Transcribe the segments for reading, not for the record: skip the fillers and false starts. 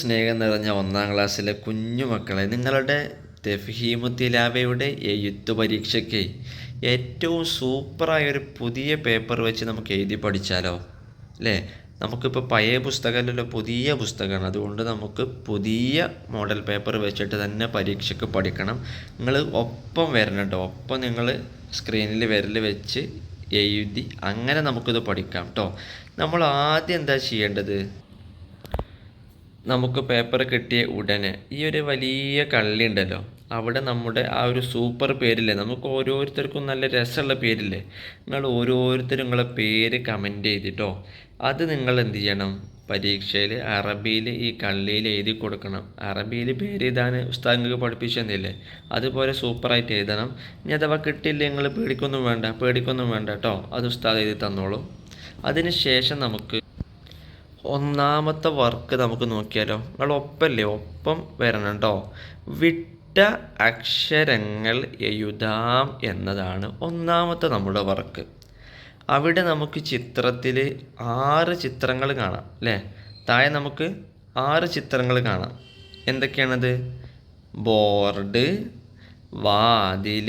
സ്നേഹം നിറഞ്ഞ ഒന്നാം ക്ലാസ്സിലെ കുഞ്ഞു മക്കളെ, നിങ്ങളുടെ തഫ്ഹീമു തിലാവയുടെ എഴുത്ത് പരീക്ഷയ്ക്ക് ഏറ്റവും സൂപ്പറായൊരു പുതിയ പേപ്പർ വെച്ച് നമുക്ക് എഴുതി പഠിച്ചാലോ അല്ലേ? നമുക്കിപ്പോൾ പഴയ പുസ്തകമല്ലല്ലോ, പുതിയ പുസ്തകമാണ്. അതുകൊണ്ട് നമുക്ക് പുതിയ മോഡൽ പേപ്പർ വെച്ചിട്ട് തന്നെ പരീക്ഷയ്ക്ക് പഠിക്കണം. നിങ്ങൾ ഒപ്പം വരണം കേട്ടോ. ഒപ്പം നിങ്ങൾ സ്ക്രീനിൽ വിരൽ വെച്ച് എഴുതി അങ്ങനെ നമുക്കിത് പഠിക്കാം കേട്ടോ. നമ്മൾ ആദ്യം എന്താ ചെയ്യേണ്ടത്? നമുക്ക് പേപ്പർ കിട്ടിയ ഉടനെ ഈ ഒരു വലിയ കള്ളി ഉണ്ടല്ലോ, അവിടെ നമ്മുടെ ആ ഒരു സൂപ്പർ പേരില്ലേ, നമുക്ക് ഓരോരുത്തർക്കും നല്ല രസമുള്ള പേരില്ലേ, നിങ്ങൾ ഓരോരുത്തരും നിങ്ങളെ പേര് കമൻറ്റ് ചെയ്തിട്ടോ അത് നിങ്ങൾ എന്ത് ചെയ്യണം, പരീക്ഷയിൽ അറബിയിൽ ഈ കള്ളിയിൽ എഴുതി കൊടുക്കണം. അറബിയിൽ പേര് എഴുതാൻ ഉസ്താദ് പഠിപ്പിച്ചു തന്നില്ലേ, അതുപോലെ സൂപ്പറായിട്ട് എഴുതണം. ഇനി അഥവാ കിട്ടിയില്ല നിങ്ങൾ പേടിക്കൊന്നും വേണ്ട കേട്ടോ, അത് ഉസ്താദ് എഴുതി തന്നോളൂ. അതിന് ശേഷം നമുക്ക് ഒന്നാമത്തെ വർക്ക് നമുക്ക് നോക്കിയാലോ. നിങ്ങൾ ഒപ്പല്ലേ, ഒപ്പം വരണം കേട്ടോ. വിട്ട അക്ഷരങ്ങൾ എഴുതാം എന്നതാണ് ഒന്നാമത്തെ നമ്മുടെ വർക്ക്. അവിടെ നമുക്ക് ചിത്രത്തിൽ 6 ചിത്രങ്ങൾ കാണാം അല്ലേ? താഴെ നമുക്ക് 6 ചിത്രങ്ങൾ കാണാം. എന്തൊക്കെയാണത്? ബോർഡ്, വാതിൽ,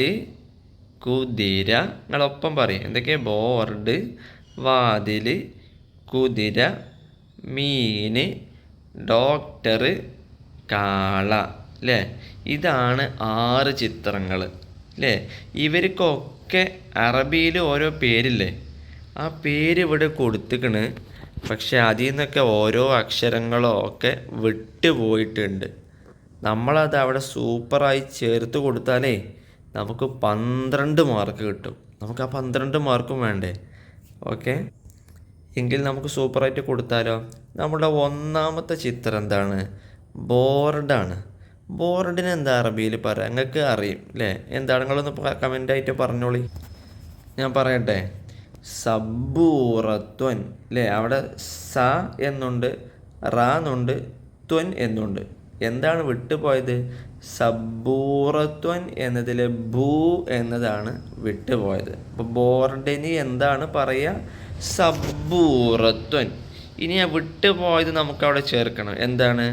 കുതിര. നിങ്ങളൊപ്പം പറയും എന്തൊക്കെയാണ്? ബോർഡ്, വാതിൽ, കുതിര, മീന്, ഡോക്ടർ, കാള അല്ലേ? ഇതാണ് 6 ചിത്രങ്ങൾ അല്ലേ? ഇവർക്കൊക്കെ അറബിയിൽ ഓരോ പേരില്ലേ, ആ പേര് ഇവിടെ കൊടുത്തിക്കണ്. പക്ഷെ അതിൽ നിന്നൊക്കെ ഓരോ അക്ഷരങ്ങളോ ഒക്കെ വിട്ടുപോയിട്ടുണ്ട്. നമ്മളത് അവിടെ സൂപ്പറായി ചേർത്ത് കൊടുത്താലേ നമുക്ക് 12 മാർക്ക് കിട്ടും. നമുക്ക് ആ 12 മാർക്കും വേണ്ടേ? ഓക്കെ, എങ്കിൽ നമുക്ക് സൂപ്പറായിട്ട് കൊടുത്താലോ. നമ്മുടെ ഒന്നാമത്തെ ചിത്രം എന്താണ്? ബോർഡാണ്. ബോർഡിന് എന്താ അറബിയിൽ പറയാം? നിങ്ങൾക്ക് അറിയും അല്ലേ? എന്താണ്? നിങ്ങളൊന്ന് കമൻ്റായിട്ട് പറഞ്ഞോളി. ഞാൻ പറയട്ടെ. സബൂറത്വൻ അല്ലേ? അവിടെ സ എന്നുണ്ട്, റ എന്നുണ്ട്, ത്വൻ എന്നുണ്ട്. എന്താണ് വിട്ടുപോയത്? സബൂറത്വൻ എന്നതിൽ ഭൂ എന്നതാണ് വിട്ടുപോയത്. അപ്പോൾ ബോർഡിന് എന്താണ് പറയുക? സബൂറത്വൻ. ഇനി ആ വിട്ടുപോയത് നമുക്കവിടെ ചേർക്കണം. എന്താണ്?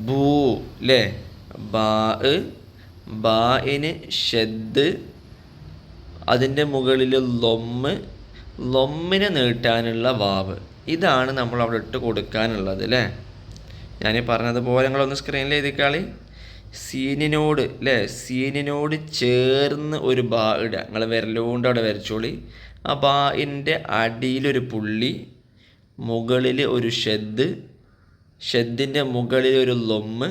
ഭൂ അല്ലേ? ബാഇന് ഷെദ്, അതിൻ്റെ മുകളിൽ ലൊമ്മിനെ നീട്ടാനുള്ള വാവ്. ഇതാണ് നമ്മൾ അവിടെ ഇട്ട് കൊടുക്കാനുള്ളത് അല്ലേ? ഞാൻ പറഞ്ഞതുപോലെ നിങ്ങളൊന്ന് സ്ക്രീനിൽ എഴുതിക്കാളി. സീനിനോട് അല്ലേ, സീനിനോട് ചേർന്ന് ഒരു ബാ ഇടുക. നിങ്ങൾ വിരലുകൊണ്ട് അവിടെ വരച്ചോളി. ആ ബാഇൻ്റെ അടിയിലൊരു പുള്ളി, മുകളിൽ ഒരു ഷെദ്ദിൻ്റെ മുകളിൽ ഒരു ലൊമ്മ്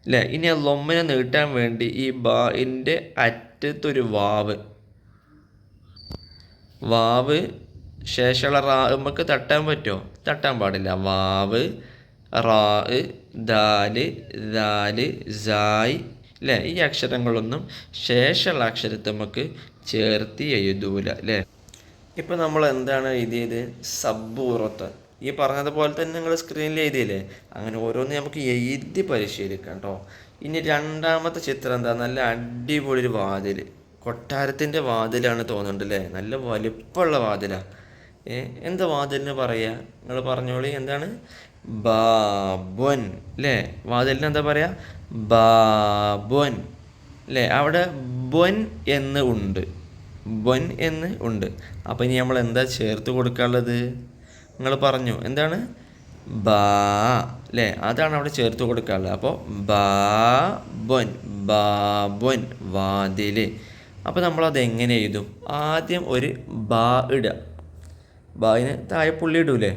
അല്ലേ? ഇനി ആ ലൊമ്മിനെ നീട്ടാൻ വേണ്ടി ഈ ബാഇൻ്റെ അറ്റത്തൊരു വാവ് ശേഷമുള്ള റാ നമുക്ക് തട്ടാൻ പറ്റുമോ? തട്ടാൻ പാടില്ല. വാവ്, റാ, ദാല്, ദാല്, സായ് അല്ലേ? ഈ അക്ഷരങ്ങളൊന്നും ശേഷമുള്ള അക്ഷരത്തെ നമുക്ക് ചേർത്ത് എഴുതൂല അല്ലേ? ഇപ്പം നമ്മൾ എന്താണ് എഴുതിയത്? സബൂറത്ത്. ഈ പറഞ്ഞതുപോലെ തന്നെ നിങ്ങൾ സ്ക്രീനിൽ എഴുതിയില്ലേ? അങ്ങനെ ഓരോന്ന് നമുക്ക് എഴുതി പരിശീലിക്കാം കേട്ടോ. ഇനി രണ്ടാമത്തെ ചിത്രം എന്താ? നല്ല അടിപൊളി ഒരു വാതിൽ, കൊട്ടാരത്തിൻ്റെ വാതിലാണ് തോന്നുന്നുണ്ട് അല്ലേ? നല്ല വലിപ്പമുള്ള വാതിലാണ്. എന്താ വാതിലിന് പറയുക? നിങ്ങൾ പറഞ്ഞോളി. എന്താണ്? ബാബുൻ അല്ലേ? വാതിലിന് എന്താ പറയുക? ബാബുൻ അല്ലേ? അവിടെ ബൊൻ എന്ന് ഉണ്ട്, ബൊൻ എന്ന് ഉണ്ട്. അപ്പോൾ ഇനി നമ്മൾ എന്താ ചേർത്ത് കൊടുക്കാനുള്ളത്? നിങ്ങൾ പറഞ്ഞു എന്താണ്? ബാ അല്ലേ? അതാണ് അവിടെ ചേർത്ത് കൊടുക്കാനുള്ളത്. അപ്പോൾ ബാബൊൻ വാതിൽ. അപ്പോൾ നമ്മളത് എങ്ങനെ എഴുതും? ആദ്യം ഒരു ബാ ഇടുക. ബായിന് താഴെ പുള്ളി ഇടൂലേ?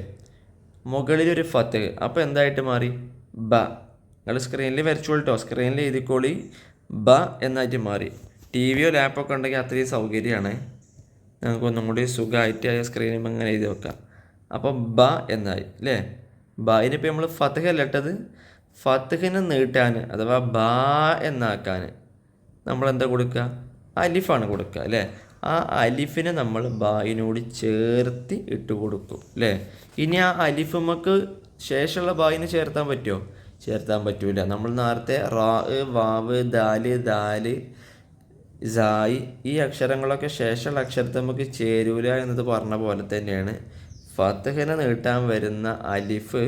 മുകളിലൊരു ഫത്ത്. അപ്പോൾ എന്തായിട്ട് മാറി? ബ. നിങ്ങൾ സ്ക്രീനിൽ വരച്ചോളിട്ടോ, സ്ക്രീനിൽ എഴുതിക്കോളി. ബ എന്നായിട്ട് മാറി. ടി വിയോ ലാപ്പൊക്കെ ഉണ്ടെങ്കിൽ അത്രയും സൗകര്യമാണ്. നമുക്കൊന്നും കൂടി സുഖമായിട്ട് ആ സ്ക്രീനിൽ അങ്ങനെ എഴുതി വെക്കാം. അപ്പോൾ ബ എന്നായി അല്ലേ? ബയിനിപ്പോൾ നമ്മൾ ഫത്തഹല്ല ഇട്ടത്. ഫത്തഹിനെ നീട്ടാൻ അഥവാ ബാ എന്നാക്കാൻ നമ്മളെന്താ കൊടുക്കുക? അലിഫാണ് കൊടുക്കുക അല്ലേ? ആ അലിഫിനെ നമ്മൾ ബായിനോട് ചേർത്ത് ഇട്ട് കൊടുക്കും അല്ലേ? ഇനി ആ അലിഫ് നമുക്ക് ശേഷമുള്ള ബായിന് ചേർത്താൻ പറ്റുമോ? ചേർത്താൻ പറ്റൂല. നമ്മൾ നേരത്തെ റാ, വാവ്, ദാല്, സായി ഈ അക്ഷരങ്ങളൊക്കെ ശേഷമുള്ള അക്ഷരത്തെ നമുക്ക് ചേരൂല എന്നത് പറഞ്ഞ പോലെ തന്നെയാണ് ഫത്തഹിനെ നീട്ടാൻ വരുന്ന അലിഫ്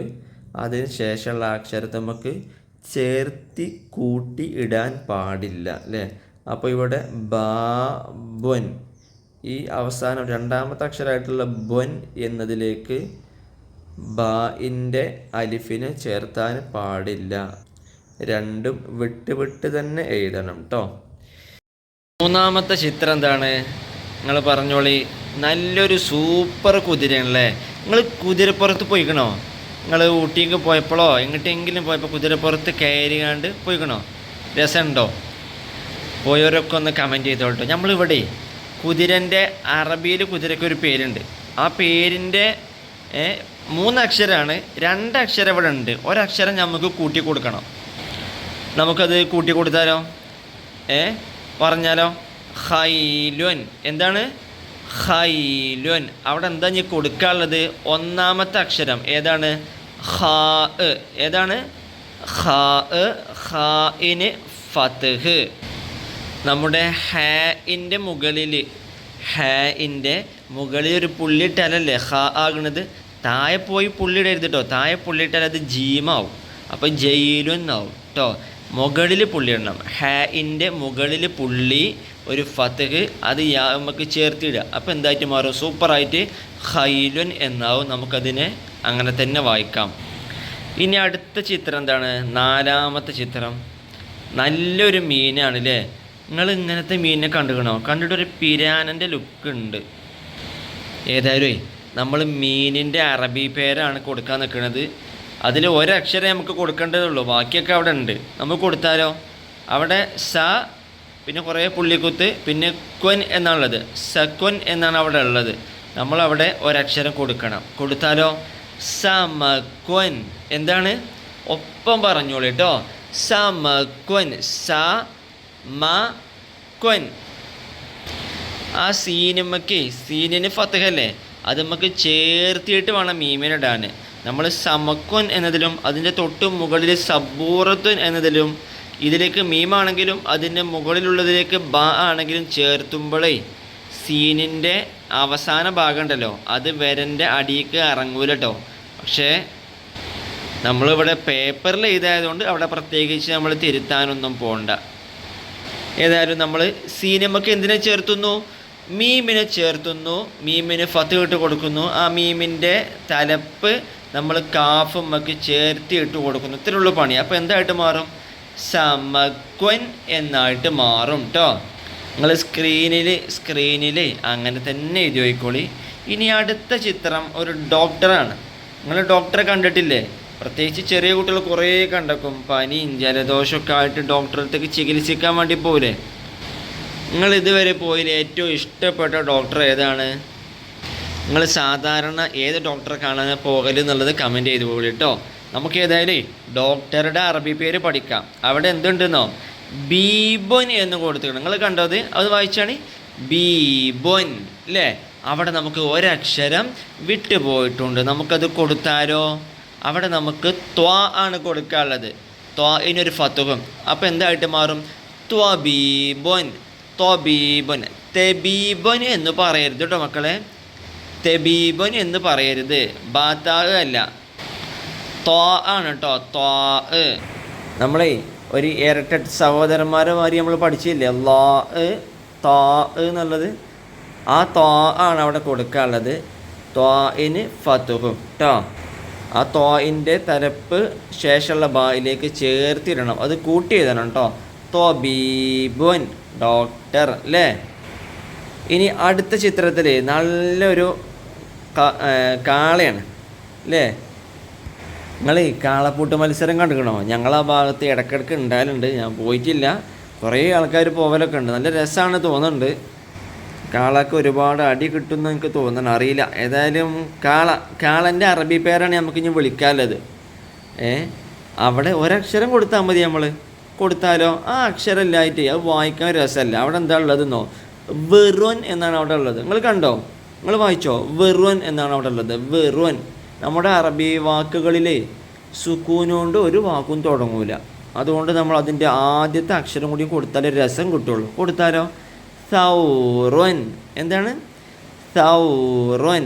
അതിന് ശേഷമുള്ള അക്ഷരത്തെ നമുക്ക് ചേർത്തി കൂട്ടി ഇടാൻ പാടില്ല അല്ലേ. അപ്പോൾ ഇവിടെ ബൊൻ, ഈ അവസാനം രണ്ടാമത്തെ അക്ഷരമായിട്ടുള്ള ബൊൻ എന്നതിലേക്ക് ബാഇൻ്റെ അലിഫിനെ ചേർത്താൻ പാടില്ല. രണ്ടും വിട്ട് വിട്ട് തന്നെ എഴുതണം കേട്ടോ. മൂന്നാമത്തെ ചിത്രം എന്താണ്? നിങ്ങൾ പറഞ്ഞോളി. നല്ലൊരു സൂപ്പർ കുതിരയാണല്ലേ. നിങ്ങൾ കുതിരപ്പുറത്ത് പോയിക്കണോ? നിങ്ങൾ ഊട്ടിക്ക് പോയപ്പോഴോ എങ്ങോട്ടെങ്കിലും പോയപ്പോൾ കുതിരപ്പുറത്ത് കയറിയാണ്ട് പോയിക്കണോ? രസമുണ്ടോ? പോയവരൊക്കെ ഒന്ന് കമൻറ്റ് ചെയ്തോട്ടോ. നമ്മളിവിടെ കുതിരൻ്റെ അറബിയിൽ കുതിരയ്ക്കൊരു പേരുണ്ട്. ആ പേരിൻ്റെ 3 അക്ഷരമാണ്. 2 അക്ഷരം ഇവിടെ ഉണ്ട്. ഒരക്ഷരം നമുക്ക് കൂട്ടി കൊടുക്കണം. നമുക്കത് കൂട്ടി കൊടുത്താലോ? പറഞ്ഞാലോ? ഖൈലുൻ. എന്താണ്? ഖൈലുൻ. അവിടെ എന്താ ഇനി കൊടുക്കാനുള്ളത്? ഒന്നാമത്തെ അക്ഷരം ഏതാണ്? ഖാ. ഏതാണ്? ഖാ. ഖാഇന് ഫത്ഹ്. നമ്മുടെ ഹാഇൻ്റെ മുകളിൽ ഒരു പുള്ളിയിട്ടാലല്ലേ ഖാ ആകുന്നത്. താഴെ പോയി പുള്ളിയിടരുത് കേട്ടോ. താഴെ പുള്ളിയിട്ടാൽ അത് ജീമാവും. അപ്പോൾ ജയിലുൻ ആവും കേട്ടോ. മുകളിൽ പുള്ളി ഇടണം. ഹാഇൻ്റെ മുകളിൽ പുള്ളി, ഒരു ഫത്ഹ്, അത് നമുക്ക് ചേർത്തിടുക. അപ്പോൾ എന്തായിട്ട് മാറും? സൂപ്പറായിട്ട് ഖൈലുൻ എന്നാവും. നമുക്കതിനെ അങ്ങനെ തന്നെ വായിക്കാം. ഇനി അടുത്ത ചിത്രം എന്താണ്? 4ാമത്തെ ചിത്രം. നല്ലൊരു മീനാണ് അല്ലേ. നിങ്ങൾ ഇങ്ങനത്തെ മീനിനെ കണ്ടുകണോ? കണ്ടിട്ടൊരു പിരാനൻ്റെ ലുക്ക് ഉണ്ട്. ഏതായാലും നമ്മൾ മീനിൻ്റെ അറബി പേരാണ് കൊടുക്കാൻ നിൽക്കുന്നത്. അതിൽ ഒരക്ഷരം നമുക്ക് കൊടുക്കേണ്ടതുള്ളൂ. ബാക്കിയൊക്കെ അവിടെ ഉണ്ട്. നമുക്ക് കൊടുത്താലോ? അവിടെ സ, പിന്നെ കുറേ പുള്ളിക്കുത്ത്, പിന്നെ ക്വൻ എന്നാണുള്ളത്. സക്വൻ എന്നാണ് അവിടെ ഉള്ളത്. നമ്മളവിടെ ഒരക്ഷരം കൊടുക്കണം. കൊടുത്താലോ? സമക്വൻ. എന്താണ്? ഒപ്പം പറഞ്ഞോളൂ കേട്ടോ. സമക്വൻ. സ മ ക്വൻ. ആ സീനിന് ഫത്ഹല്ലേ, അത് നമുക്ക് ചേർത്തിയിട്ട് വേണം മീമിനിടാൻ. നമ്മൾ സമക്വൻ എന്നതിലും അതിൻ്റെ തൊട്ട് മുകളിൽ സബൂറത്തുൻ എന്നതിലും ഇതിലേക്ക് മീമാണെങ്കിലും അതിൻ്റെ മുകളിലുള്ളതിലേക്ക് ബ ആണെങ്കിലും ചേർത്തുമ്പോഴേ സീനിൻ്റെ അവസാന ഭാഗം ഉണ്ടല്ലോ, അത് വിരൻ്റെ അടിയിലേക്ക് ഇറങ്ങൂല കേട്ടോ. പക്ഷേ നമ്മളിവിടെ പേപ്പറിൽ എഴുതായതുകൊണ്ട് അവിടെ പ്രത്യേകിച്ച് നമ്മൾ തിരുത്താനൊന്നും പോകണ്ട. ഏതായാലും നമ്മൾ സീനമ്മക്ക് എന്തിനെ ചേർത്തുന്നു? മീമിനെ ചേർത്തുന്നു. മീമിന് ഫത്ത് ഇട്ട് കൊടുക്കുന്നു. ആ മീമിൻ്റെ തലപ്പ് നമ്മൾ കാഫുമ്മക്ക് ചേർത്തി ഇട്ട് കൊടുക്കുന്നു. ഇത്രയുള്ള പണി. അപ്പോൾ എന്തായിട്ട് മാറും? സമക്വൻ എന്നായിട്ട് മാറും കേട്ടോ. നിങ്ങൾ സ്ക്രീനിൽ അങ്ങനെ തന്നെ എഴുതി വയ്ക്കോളി. ഇനി അടുത്ത ചിത്രം ഒരു ഡോക്ടറാണ്. നിങ്ങൾ ഡോക്ടറെ കണ്ടിട്ടില്ലേ? പ്രത്യേകിച്ച് ചെറിയ കുട്ടികൾ കുറേ കണ്ടേക്കും. പനിയും ജലദോഷമൊക്കെ ആയിട്ട് ഡോക്ടറെ അടുത്തേക്ക് ചികിത്സിക്കാൻ വേണ്ടി പോകില്ലേ? നിങ്ങൾ ഇതുവരെ പോയിൽ ഏറ്റവും ഇഷ്ടപ്പെട്ട ഡോക്ടർ ഏതാണ്? നിങ്ങൾ സാധാരണ ഏത് ഡോക്ടറെ കാണാൻ പോകൽ എന്നുള്ളത് കമൻറ്റ് ചെയ്ത് പോകല് കേട്ടോ. നമുക്ക് ഏതായാലും ഡോക്ടറുടെ അറബി പേര് പഠിക്കാം. അവിടെ എന്തുണ്ടെന്നോ? ബീബൊൻ എന്ന് കൊടുത്തിട്ടുണ്ട്. നിങ്ങൾ കണ്ടത് അത് വായിച്ചാണ്. ബീബൊൻ അല്ലേ. അവിടെ നമുക്ക് ഒരക്ഷരം വിട്ടുപോയിട്ടുണ്ട്. നമുക്കത് കൊടുത്താലോ? അവിടെ നമുക്ക് ത്വാ ആണ് കൊടുക്കാനുള്ളത്. ത്വാഇനൊരു ഫത്ഹും. അപ്പോൾ എന്തായിട്ട് മാറും? ത്വബീബൊൻ. ത്വബീബൊൻ. തെബീബൊൻ എന്ന് പറയരുത് കേട്ടോ മക്കളെ. തെബീബൊൻ എന്ന് പറയരുത്. ബാത്താ അല്ല, ത്വാ ആണ് കേട്ടോ. ത്വാ. നമ്മളെ ഒരു ഇരട്ട സഹോദരന്മാരെ മാതിരി നമ്മൾ പഠിച്ചില്ലേ? ലാ ത്വാ എന്നുള്ളത്. ആ ത്വാ ആണ് അവിടെ കൊടുക്കാനുള്ളത്. ത്വാഇന് ഫത്ഹും കേട്ടോ. ആ ത്വാഇൻ്റെ തലപ്പ് ശേഷമുള്ള ബായിലേക്ക് ചേർത്തിടണം. അത് കൂട്ടി എഴുതണം കേട്ടോ. ത്വബീബുൻ ഡോക്ടർ അല്ലേ. ഇനി അടുത്ത ചിത്രത്തിൽ നല്ലൊരു കാളയാണ് അല്ലേ. നിങ്ങൾ കാളപ്പൂട്ട് മത്സരം കണ്ടിക്കണോ? ഞങ്ങളാ ഭാഗത്ത് ഇടയ്ക്കിടയ്ക്ക് ഉണ്ടായാലുണ്ട്. ഞാൻ പോയിട്ടില്ല. കുറേ ആൾക്കാർ പോകലൊക്കെ ഉണ്ട്. നല്ല രസമാണ് തോന്നുന്നുണ്ട്. കാളക്ക് ഒരുപാട് അടി കിട്ടുമെന്ന് എനിക്ക് തോന്നണം, അറിയില്ല. ഏതായാലും കാളൻ്റെ അറബി പേരാണ് നമുക്ക് ഇനി വിളിക്കാനുള്ളത്. അവിടെ ഒരക്ഷരം കൊടുത്താൽ മതി. നമ്മൾ കൊടുത്താലോ? ആ അക്ഷരം ഇല്ലായിട്ട് അത് വായിക്കാൻ രസമല്ല. അവിടെ എന്താ ഉള്ളതെന്നോ? വെറുവൻ എന്നാണ് അവിടെ ഉള്ളത്. നിങ്ങൾ കണ്ടോ? നിങ്ങൾ വായിച്ചോ? വെറുവൻ എന്നാണ് അവിടെ ഉള്ളത്. വെറുവൻ. നമ്മുടെ അറബി വാക്കുകളിൽ സുക്കൂനുകൊണ്ട് ഒരു വാക്കും തുടങ്ങൂല. അതുകൊണ്ട് നമ്മൾ അതിൻ്റെ ആദ്യത്തെ അക്ഷരം കൂടി കൊടുത്താലേ രസം കിട്ടുള്ളൂ. കൊടുത്താലോ? സൗറൻ. എന്താണ്? സൗറൻ.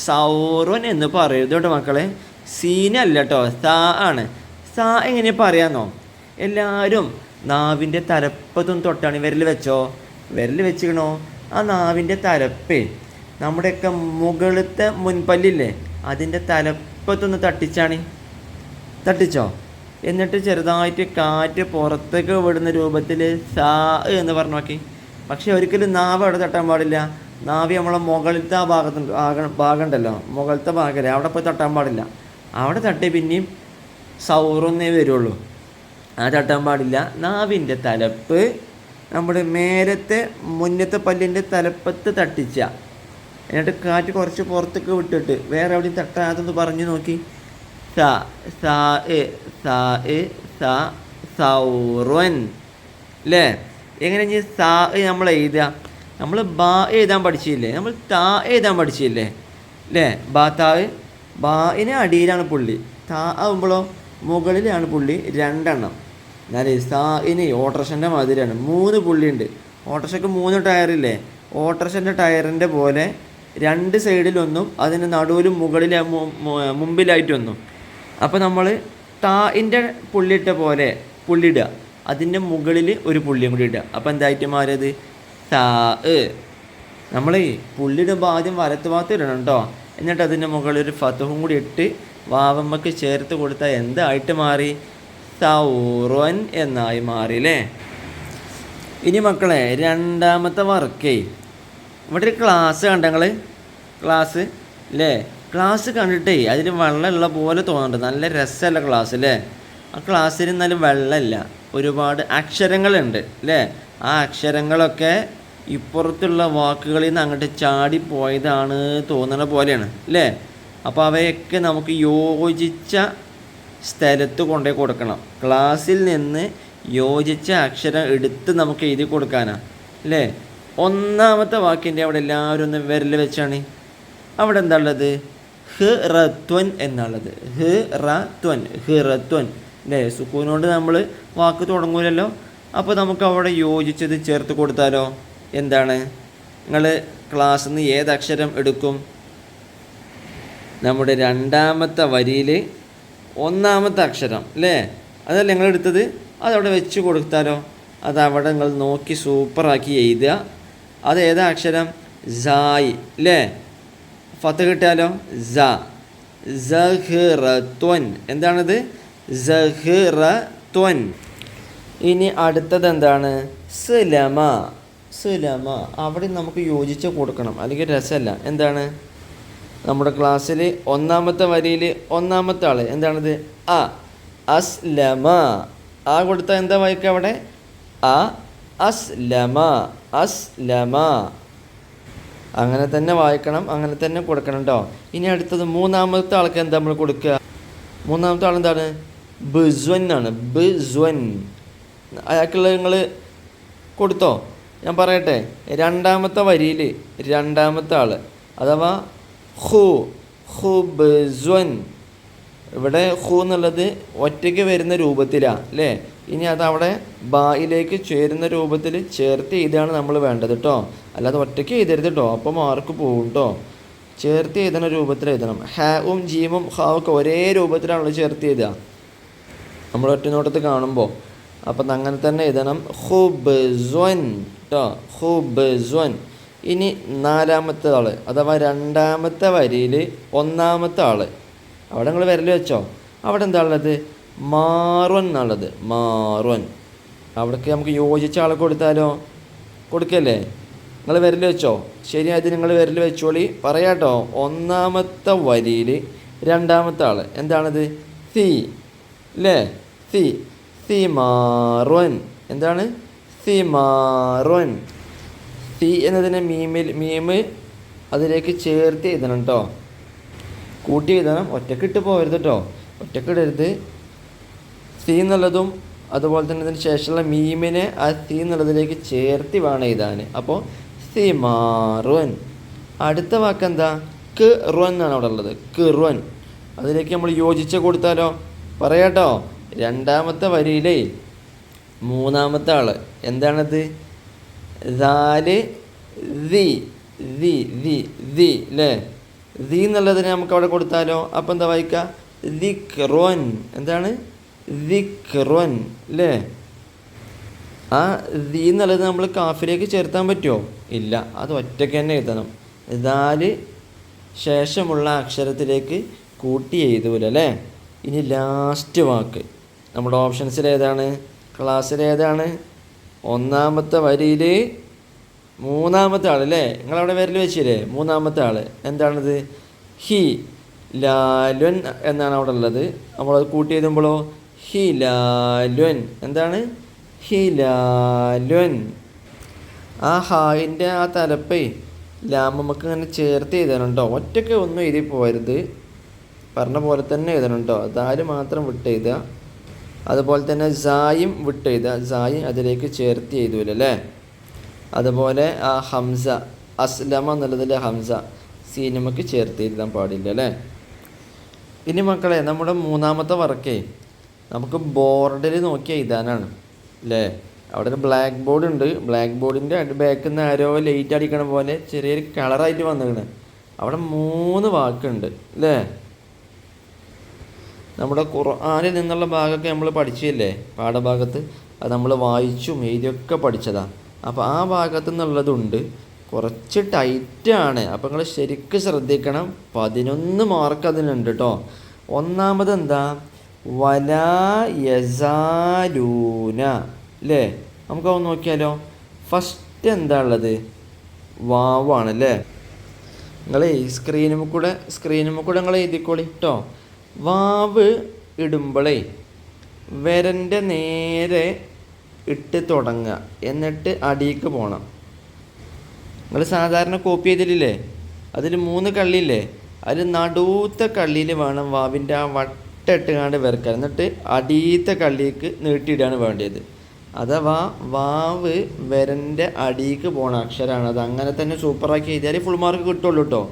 സൗറൻ എന്ന് പറയരുത് കേട്ടോ മക്കളെ. സീനല്ല കേട്ടോ, സാ ആണ്. സാ എങ്ങനെ പറയാന്നോ? എല്ലാവരും നാവിൻ്റെ തലപ്പത്തൊന്ന് തൊട്ടാണ്. വിരൽ വെച്ചോ, വിരൽ വെച്ചിക്കണോ? ആ നാവിൻ്റെ തലപ്പേ നമ്മുടെയൊക്കെ മുകളിലത്തെ മുൻപല്ലില്ലേ അതിൻ്റെ തലപ്പത്തൊന്ന് തട്ടിച്ചോ. എന്നിട്ട് ചെറുതായിട്ട് കാറ്റ് പുറത്തേക്ക് വിടുന്ന രൂപത്തിൽ സാ എന്ന് പറഞ്ഞു നോക്കി. പക്ഷെ ഒരിക്കലും നാവ് അവിടെ തട്ടാൻ പാടില്ല. നാവി നമ്മളെ മുകളിലത്തെ ആ ഭാഗം ഉണ്ടല്ലോ, മുകളിലത്തെ ഭാഗമല്ലേ, അവിടെ പോയി തട്ടാൻ പാടില്ല. അവിടെ തട്ടി പിന്നെയും സൗറൊന്നേ വരുള്ളൂ. ആ തട്ടാൻ പാടില്ല. നാവിൻ്റെ തലപ്പ് നമ്മുടെ മുന്നത്തെ പല്ലിൻ്റെ തലപ്പത്ത് തട്ടിച്ച, എന്നിട്ട് കാറ്റ് കുറച്ച് പുറത്തേക്ക് വിട്ടിട്ട് വേറെ എവിടെയും തട്ടാതെന്ന് പറഞ്ഞു നോക്കി. സൗറൻ അല്ലേ? എങ്ങനെ സാ നമ്മൾ എഴുതുക? നമ്മൾ ബാ എഴുതാൻ പഠിച്ചില്ലേ, നമ്മൾ താ എഴുതാൻ പഠിച്ചില്ലേ അല്ലേ? ബായിന് അടിയിലാണ് പുള്ളി, താ ആകുമ്പോഴോ മുകളിലാണ് പുള്ളി, 2 എണ്ണം. എന്നാൽ സായിന് ഓട്ടോറിക്ഷൻ്റെ മാതിരിയാണ്, 3 പുള്ളിയുണ്ട്. ഓട്ടോറിക്ഷയ്ക്ക് 3 ടയറില്ലേ? ഓട്ടോറിക്ഷൻ്റെ ടയറിൻ്റെ പോലെ 2 സൈഡിലൊന്നും അതിന് നടുവിലും മുമ്പിലായിട്ടൊന്നും. അപ്പോൾ നമ്മൾ തായിൻ്റെ പുള്ളിയിട്ട പോലെ പുള്ളിയിടുക, അതിൻ്റെ മുകളിൽ ഒരു പുള്ളിയും കൂടി ഇടുക. അപ്പോൾ എന്തായിട്ട് മാറിയത്? സാ. നമ്മൾ പുള്ളിയിടുമ്പോൾ ആദ്യം വലത്ത് ഭാഗത്ത് ഇടണം കേട്ടോ. എന്നിട്ട് അതിൻ്റെ മുകളിൽ ഒരു ഫതഹും കൂടി ഇട്ട് വാവമ്മക്ക് ചേർത്ത് കൊടുത്താൽ എന്തായിട്ട് മാറി? സൗറൻ എന്നായി മാറിയില്ലേ? ഇനി മക്കളെ, രണ്ടാമത്തെ വർക്കേ, ഇവിടെ ഒരു ക്ലാസ് കണ്ടങ്ങൾ, ക്ലാസ് അല്ലേ? ക്ലാസ് കണ്ടിട്ടേ അതിൽ വെള്ളമുള്ള പോലെ തോന്നുന്നുണ്ട്. നല്ല രസമല്ല ക്ലാസ് അല്ലേ? ആ ക്ലാസ്സിൽ എന്നാലും വെള്ളമില്ല, ഒരുപാട് അക്ഷരങ്ങളുണ്ട് അല്ലേ? ആ അക്ഷരങ്ങളൊക്കെ ഇപ്പുറത്തുള്ള വാക്കുകളിൽ നിന്ന് അങ്ങോട്ട് ചാടിപ്പോയതാണ് തോന്നുന്ന പോലെയാണ് അല്ലേ? അപ്പോൾ അവയൊക്കെ നമുക്ക് യോജിച്ച സ്ഥലത്ത് കൊണ്ടുപോയി കൊടുക്കണം. ക്ലാസ്സിൽ നിന്ന് യോജിച്ച അക്ഷരം എടുത്ത് നമുക്ക് എഴുതി കൊടുക്കാനാണ് അല്ലേ? ഒന്നാമത്തെ വാക്കിൻ്റെ അവിടെ എല്ലാവരും ഒന്ന് വിരൽ വെച്ചാണ്. അവിടെ എന്താ ഉള്ളത്? ഹിറത്വൻ എന്നുള്ളത്. ഹിറത്വൻ അല്ലേ? സുക്കൂനോണ്ട് നമ്മൾ വാക്ക് തുടങ്ങൂലല്ലോ. അപ്പോൾ നമുക്ക് അവിടെ യോജിച്ചത് ചേർത്ത് കൊടുത്താലോ? എന്താണ്? നിങ്ങൾ ക്ലാസ്സിൽ നിന്ന് ഏതക്ഷരം എടുക്കും? നമ്മുടെ രണ്ടാമത്തെ വരിയിൽ ഒന്നാമത്തെ അക്ഷരം അല്ലേ? അതല്ല നിങ്ങൾ എടുത്തത്, അതവിടെ വെച്ച് കൊടുത്താലോ? അതവിടെ നിങ്ങൾ നോക്കി സൂപ്പറാക്കി എഴുതുക. അത് ഏതാ അക്ഷരം? സായ് അല്ലേ? ഫത്ത് കിട്ടിയാലോ? സഹിറത്വൻ. എന്താണത്? സഹിറത്വൻ. ഇനി അടുത്തത് എന്താണ്? സുലമ. അവിടെ നമുക്ക് യോജിച്ച് കൊടുക്കണം, അല്ലെങ്കിൽ രസമല്ല. എന്താണ്? നമ്മുടെ ക്ലാസ്സിൽ ഒന്നാമത്തെ വരിയിൽ ഒന്നാമത്തെ ആൾ എന്താണത്? അസ്ലമ. ആ കൊടുത്താൽ എന്താ വായിക്കുക അവിടെ? അസ്ലമ. അങ്ങനെ തന്നെ വായിക്കണം, അങ്ങനെ തന്നെ കൊടുക്കണം കേട്ടോ. ഇനി അടുത്തത് മൂന്നാമത്തെ ആൾക്ക് എന്താ നമ്മൾ കൊടുക്കുക? മൂന്നാമത്തെ ആൾ എന്താണ്? ബിസ്വൻ ആണ്. ബിസ്വൻ. അയാൾക്കുള്ള നിങ്ങൾ കൊടുത്തോ? ഞാൻ പറയട്ടെ. രണ്ടാമത്തെ വരിയിൽ രണ്ടാമത്തെ ആൾ അഥവാ ഹുബ്സ്വൻ. ഇവിടെ ഹു എന്നുള്ളത് ഒറ്റയ്ക്ക് വരുന്ന രൂപത്തിലാണ് അല്ലേ? ഇനി അതവിടെ ബായിലേക്ക് ചേരുന്ന രൂപത്തിൽ ചേർത്ത് എഴുതാണ് നമ്മൾ വേണ്ടത് കേട്ടോ. അല്ലാതെ ഒറ്റയ്ക്ക് എഴുതരുത് കേട്ടോ, അപ്പോൾ മാർക്ക് പോകും കേട്ടോ. ചേർത്ത് എഴുതുന്ന രൂപത്തിൽ എഴുതണം. ഹാവും ജീമും ഹാവൊക്കെ ഒരേ രൂപത്തിലാണല്ലോ ചേർത്ത് എഴുതുക നമ്മൾ ഒറ്റ നോട്ടത്തിൽ കാണുമ്പോൾ. അപ്പം അങ്ങനെ തന്നെ എഴുതണം. ഹുബ്സ്വൻ കേട്ടോ, ഹുബ്സ്വൻ. ഇനി നാലാമത്തെ ആൾ അഥവാ രണ്ടാമത്തെ വരിയിൽ ഒന്നാമത്തെ ആൾ, അവിടെ നിങ്ങൾ വിരൽ വെച്ചോ. അവിടെ എന്താ ഉള്ളത്? മാറുൻ എന്നുള്ളത്. മാറുൻ. അവിടേക്ക് നമുക്ക് യോജിച്ച ആളെ കൊടുത്താലോ? കൊടുക്കല്ലേ? നിങ്ങൾ വിരൽ വെച്ചോ. ശരിയായത് നിങ്ങൾ വിരൽ വെച്ചോളി. പറയാട്ടോ. ഒന്നാമത്തെ വരിയിൽ രണ്ടാമത്തെ ആൾ എന്താണത്? സി അല്ലേ? സി മാറുൻ. എന്താണ്? സി മാറുൻ. സി എന്നതിനെ മീമ് അതിലേക്ക് ചേർത്ത് എഴുതണം കേട്ടോ. കൂട്ടി എഴുതണം, ഒറ്റക്കിട്ട് പോകരുത് കേട്ടോ. ഒറ്റക്കിടരുത്. സി എന്നുള്ളതും അതുപോലെ തന്നെ ഇതിന് ശേഷമുള്ള മീമിനെ ആ സി എന്നുള്ളതിലേക്ക് ചേർത്തി വേണം എഴുതാൻ. അപ്പോൾ സി മാറുൻ. അടുത്ത വാക്കെന്താ? കിറുൻ എന്നാണ് അവിടെ ഉള്ളത്. കിറുൻ. അതിലേക്ക് നമ്മൾ യോജിച്ച് കൊടുത്താലോ? പറയാട്ടോ. രണ്ടാമത്തെ വരിയിലേ മൂന്നാമത്തെ ആൾ എന്താണത്? ദി അല്ലേ? ദി എന്നുള്ളതിനെ നമുക്ക് അവിടെ കൊടുത്താലോ? അപ്പം എന്താ വായിക്കുക? ദിക്റൻ. എന്താണ്? ദിക്റൻ അല്ലേ? ആ ദി എന്നുള്ളത് നമ്മൾ കാഫിലേക്ക് ചേർത്താൻ പറ്റുമോ? ഇല്ല, അത് ഒറ്റയ്ക്ക് തന്നെ എഴുതണം. ദാല് ശേഷമുള്ള അക്ഷരത്തിലേക്ക് കൂട്ടി എഴുതൂല അല്ലേ? ഇനി ലാസ്റ്റ് വാക്ക് നമ്മുടെ ഓപ്ഷൻസിൽ ഏതാണ്? ക്ലാസ്സിൽ ഏതാണ്? ഒന്നാമത്തെ വരിയിൽ മൂന്നാമത്തെ ആൾ അല്ലേ? നിങ്ങളവിടെ വിരൽ വെച്ചില്ലേ? മൂന്നാമത്തെ ആൾ എന്താണത്? ഹി ലാലുൻ എന്നാണ് അവിടെ ഉള്ളത്. നമ്മളത് കൂട്ടി എഴുതുമ്പോഴോ ഹി ലാലുൻ. എന്താണ്? ഹി ലാലുൻ. ആ ഹായിൻ്റെ ആ തലപ്പേ ലാം നമുക്ക് ഇങ്ങനെ ചേർത്ത് എഴുതണുണ്ടോ? ഒറ്റയ്ക്ക് ഒന്നും എഴുതി പോരുത്, പറഞ്ഞ പോലെ തന്നെ എഴുതണുണ്ടോ? ദാല് മാത്രം വിട്ട് എഴുതുക. അതുപോലെ തന്നെ സായും വിട്ട് എഴുതുക. സായും അതിലേക്ക് ചേർത്ത് എഴുതൂലല്ലേ? അതുപോലെ ആ ഹംസ അസ്ലമ എന്നുള്ളതിൽ ഹംസ സീ നമുക്ക് ചേർത്ത് എഴുതാൻ പാടില്ല അല്ലേ? ഇനി മക്കളെ നമ്മുടെ മൂന്നാമത്തെ വർക്കേ നമുക്ക് ബോർഡിൽ നോക്കി എഴുതാനാണ് അല്ലേ? അവിടെ ഒരു ബ്ലാക്ക് ബോർഡ് ഉണ്ട്. ബ്ലാക്ക് ബോർഡിൻ്റെ ബാക്കിൽ നിന്ന് ആരോ ലൈറ്റ് അടിക്കണ പോലെ ചെറിയൊരു കളറായിട്ട് വന്നിരിക്കണ്. അവിടെ 3 വാക്കുണ്ട് അല്ലേ? നമ്മുടെ ഖുർആനിൽ നിന്നുള്ള ഭാഗമൊക്കെ നമ്മൾ പഠിച്ചില്ലേ പാഠഭാഗത്ത്? അത് നമ്മൾ വായിച്ചും എഴുതിയൊക്കെ പഠിച്ചതാണ്. അപ്പോൾ ആ ഭാഗത്തു നിന്നുള്ളതുണ്ട്. കുറച്ച് ടൈറ്റാണ്, അപ്പോൾ നിങ്ങൾ ശരിക്കും ശ്രദ്ധിക്കണം. 11 മാർക്ക് അതിനുണ്ട് കേട്ടോ. ഒന്നാമത് എന്താ? വലാ യസാലൂന അല്ലേ? നമുക്കത് നോക്കിയാലോ. ഫസ്റ്റ് എന്താ ഉള്ളത്? വാവാണ് അല്ലേ? നിങ്ങൾ സ്ക്രീനുമ്മ കൂടെ നിങ്ങൾ എഴുതിക്കോളി കേട്ടോ. വാവ് ഇടുമ്പോഴേ വിരൻ്റെ നേരെ ഇട്ട് തുടങ്ങുക, എന്നിട്ട് അടിയിലേക്ക് പോകണം. നിങ്ങൾ സാധാരണ കോപ്പി ചെയ്തില്ലേ? അതിൽ 3 കള്ളിയില്ലേ? അതിൽ നടുത്ത കള്ളിയിൽ വേണം വാവിൻ്റെ ആ വട്ടിട്ടുകാണ്ട് വരക്കാൻ. എന്നിട്ട് അടിയത്തെ കള്ളിക്ക് നീട്ടിയിടാണ് വേണ്ടത്. അഥവാ വാവ് വിരൻ്റെ അടിയിക്ക് പോണ അക്ഷരമാണ്. അത് അങ്ങനെ തന്നെ സൂപ്പറാക്കി എഴുതിയാൽ ഫുൾ മാർക്ക് കിട്ടുള്ളൂ കേട്ടോ.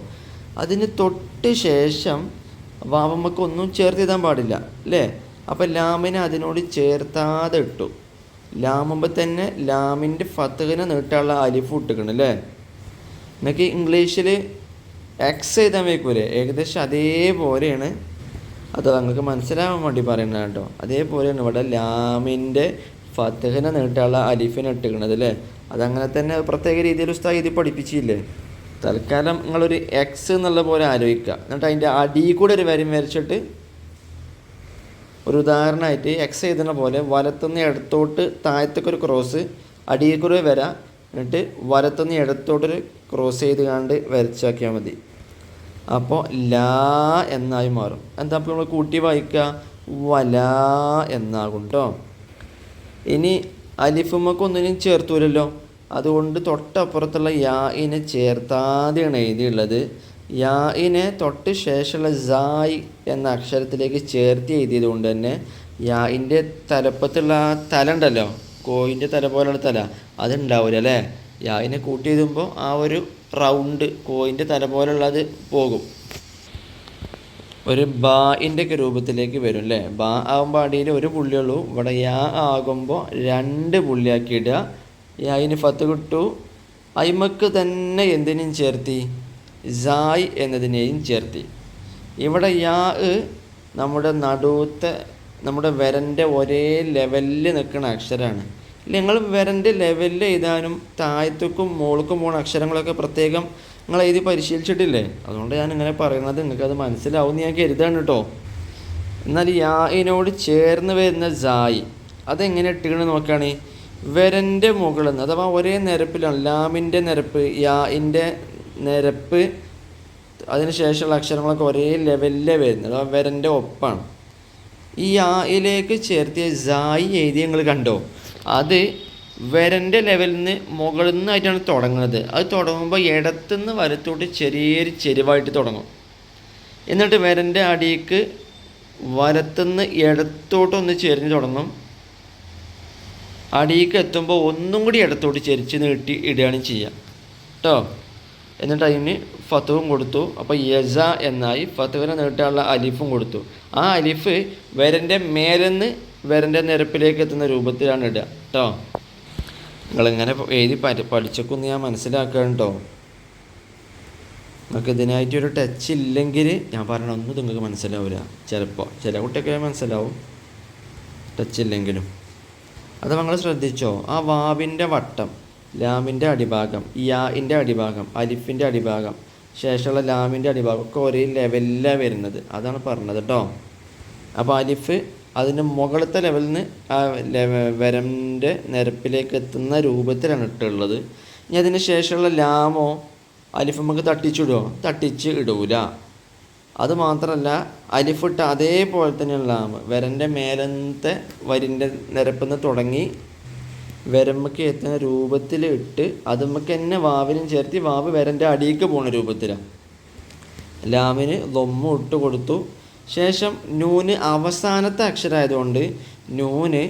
അതിന് തൊട്ട് ശേഷം വാവമ്മക്ക് ഒന്നും ചേർത്ത് എഴുതാൻ പാടില്ല അല്ലേ? അപ്പം ലാമിനെ അതിനോട് ചേർത്താതെ ഇട്ടു. ലാമുമ്പോൾ തന്നെ ലാമിൻ്റെ ഫത്തഹിനെ നീട്ടാനുള്ള അലിഫ് ഇട്ടിക്കണം അല്ലേ? നിങ്ങൾക്ക് ഇംഗ്ലീഷിൽ എക്സ് എഴുതാൻ വയ്ക്കൂലേ? ഏകദേശം അതേപോലെയാണ്. അത് നിങ്ങൾക്ക് മനസ്സിലാവാൻ വേണ്ടി പറയുന്നത് കേട്ടോ. അതേപോലെയാണ് ഇവിടെ ലാമിൻ്റെ ഫത്തഹിനെ നീട്ടാനുള്ള അലിഫിനെ ഇട്ടിക്കണത് അല്ലേ? അതങ്ങനെ തന്നെ പ്രത്യേക രീതിയിൽ ഉസ്താദ് എഴുതി പഠിപ്പിച്ചില്ലേ? തൽക്കാലം നിങ്ങളൊരു എക്സ് എന്നുള്ള പോലെ ആലോചിക്കുക. എന്നിട്ട് അതിൻ്റെ അടിയിൽ കൂടെ ഒരു വരി വരച്ചിട്ട് ഒരു ഉദാഹരണമായിട്ട് എക്സ് എഴുതുന്ന പോലെ വലത്തുനിന്ന് ഇടത്തോട്ട് താഴത്തേക്കൊരു ക്രോസ്, അടിയിൽ കൂടെ വരാം. എന്നിട്ട് വലത്തുനിന്ന് ഇടത്തോട്ടൊരു ക്രോസ് ചെയ്ത് കണ്ട് വരച്ചാക്കിയാൽ മതി. അപ്പോൾ ലാ എന്നായി മാറും. എന്താ അപ്പോൾ നമ്മൾ കൂട്ടി വായിക്കുക? വലാ എന്നാകും കേട്ടോ. ഇനി അലിഫുമ്മക്ക് ഒന്നിനും ചേർത്തൂലല്ലോ, അതുകൊണ്ട് തൊട്ടപ്പുറത്തുള്ള യാഇനെ ചേർത്താതെയാണ് എഴുതിയുള്ളത്. യാഇനെ തൊട്ട് ശേഷമുള്ള സായ് എന്ന അക്ഷരത്തിലേക്ക് ചേർത്ത് എഴുതിയത് കൊണ്ട് തന്നെ യാഇൻ്റെ തലപ്പത്തുള്ള ആ തല ഉണ്ടല്ലോ, കോയിൻ്റെ തല പോലുള്ള തല, അതുണ്ടാവില്ല അല്ലേ? യാഇനെ കൂട്ടി എഴുതുമ്പോൾ ആ ഒരു റൗണ്ട് കോയിൻ്റെ തല പോലുള്ളത് പോകും. ഒരു ബാഇൻ്റെ ഒക്കെ രൂപത്തിലേക്ക് വരും അല്ലേ? ബാ ആകുമ്പോൾ അടിയിൽ ഒരു പുള്ളിയുള്ളൂ. ഇവിടെ യാ ആകുമ്പോൾ 2 പുള്ളിയാക്കി ഇടുക. യായിന് ഫത്ത് കിട്ടു. അയിമക്ക് തന്നെ എന്തിനും ചേർത്തി? സായ് എന്നതിനെയും ചേർത്തി. ഇവിടെ യാ നമ്മുടെ നടുവത്തെ നമ്മുടെ വിരൻ്റെ ഒരേ ലെവലിൽ നിൽക്കുന്ന അക്ഷരമാണ്. നിങ്ങൾ വിരൻ്റെ ലെവലിൽ എഴുതാനും താഴത്തേക്കും മുകൾക്കും പോകുന്ന അക്ഷരങ്ങളൊക്കെ പ്രത്യേകം നിങ്ങൾ എഴുതി പരിശീലിച്ചിട്ടില്ലേ? അതുകൊണ്ട് ഞാൻ ഇങ്ങനെ പറയുന്നത് നിങ്ങൾക്കത് മനസ്സിലാവും ഞാൻ കരുതാണ് കേട്ടോ. എന്നാൽ യായിനോട് ചേർന്ന് വരുന്ന സായി അതെങ്ങനെ ഇട്ടുകണെന്ന് നോക്കുകയാണ്. വിരൻ്റെ മുകളിൽ നിന്ന്, അഥവാ ഒരേ നിരപ്പിലാണ് ലാമിൻ്റെ നിരപ്പ്, യാഇൻ്റെ നിരപ്പ്, അതിന് ശേഷമുള്ള അക്ഷരങ്ങളൊക്കെ ഒരേ ലെവലിലേ വരുന്നത്, അഥവാ വിരൻ്റെ ഒപ്പാണ്. ഈ യായിലേക്ക് ചേർത്തിയ സായി എഴുതി നിങ്ങൾ കണ്ടോ? അത് വിരൻ്റെ ലെവലിൽ നിന്ന് മുകളിൽ നിന്നായിട്ടാണ് തുടങ്ങുന്നത്. അത് തുടങ്ങുമ്പോൾ ഇടത്തുനിന്ന് വലത്തോട്ട് ചെറിയൊരു ചെരിവായിട്ട് തുടങ്ങും. എന്നിട്ട് വിരൻ്റെ അടിയിലേക്ക് വലത്തുനിന്ന് ഇടത്തോട്ടൊന്ന് ചെരിഞ്ഞ് തുടങ്ങും. അടിയിലേക്ക് എത്തുമ്പോൾ ഒന്നും കൂടി ഇടത്തോട്ട് ചെരിച്ച് നീട്ടി ഇടുകയാണ് ചെയ്യുക കേട്ടോ. എന്നിട്ട് അതിന് ഫത്തുവും കൊടുത്തു. അപ്പോൾ യസ എന്നായി. ഫത്തുവിനെ നീട്ടാനുള്ള അലിഫും കൊടുത്തു. ആ അലിഫ് വിരൻ്റെ മേലെന്ന് വിരൻ്റെ നിരപ്പിലേക്ക് എത്തുന്ന രൂപത്തിലാണ് ഇടുക കേട്ടോ. നിങ്ങളിങ്ങനെ എഴുതി പഠിച്ചൊക്കെ ഞാൻ മനസ്സിലാക്കുക കേട്ടോ. നിങ്ങൾക്ക് ഇതിനായിട്ടൊരു ടച്ച് ഇല്ലെങ്കിൽ ഞാൻ പറയണൊന്നും നിങ്ങൾക്ക് മനസ്സിലാവില്ല. ചിലപ്പോൾ ചില കുട്ടിയൊക്കെ മനസ്സിലാവും, ടച്ച് ഇല്ലെങ്കിലും. അത് നിങ്ങൾ ശ്രദ്ധിച്ചോ, ആ വാവിൻ്റെ വട്ടം, ലാമിൻ്റെ അടിഭാഗം, യാഇൻ്റെ അടിഭാഗം, അലിഫിൻ്റെ അടിഭാഗം, ശേഷമുള്ള ലാമിൻ്റെ അടിഭാഗം ഒക്കെ ഒരേ ലെവലിലാണ് വരുന്നത്. അതാണ് പറഞ്ഞത് കേട്ടോ. അപ്പോൾ അലിഫ് അതിൻ്റെ മുകളിലത്തെ ലെവലിൽ നിന്ന് ആ വരൻ്റെ നിരപ്പിലേക്ക് എത്തുന്ന രൂപത്തിലാണ് ഇട്ടുള്ളത്. ഇനി അതിന് ശേഷമുള്ള ലാമോ അലിഫ് നമുക്ക് തട്ടിച്ചിടുമോ? തട്ടിച്ച് ഇടൂല. അത് മാത്രമല്ല, അലിഫിട്ട് അതേപോലെ തന്നെയുള്ള ലാം വരൻ്റെ മേലത്തെ വരിൻ്റെ നിരപ്പിൽ നിന്ന് തുടങ്ങി വരമ്മക്ക് എത്തുന്ന രൂപത്തിൽ ഇട്ട് അതുമ്മക്ക് തന്നെ വാവിനും ചേർത്തി വാവ് വരൻ്റെ അടിയിലേക്ക് പോകുന്ന രൂപത്തിലാണ്. ലാമിന് ലൊമ്മ ഇട്ട് കൊടുത്തു. ശേഷം നൂന് അവസാനത്തെ അക്ഷരമായതുകൊണ്ട് നൂന്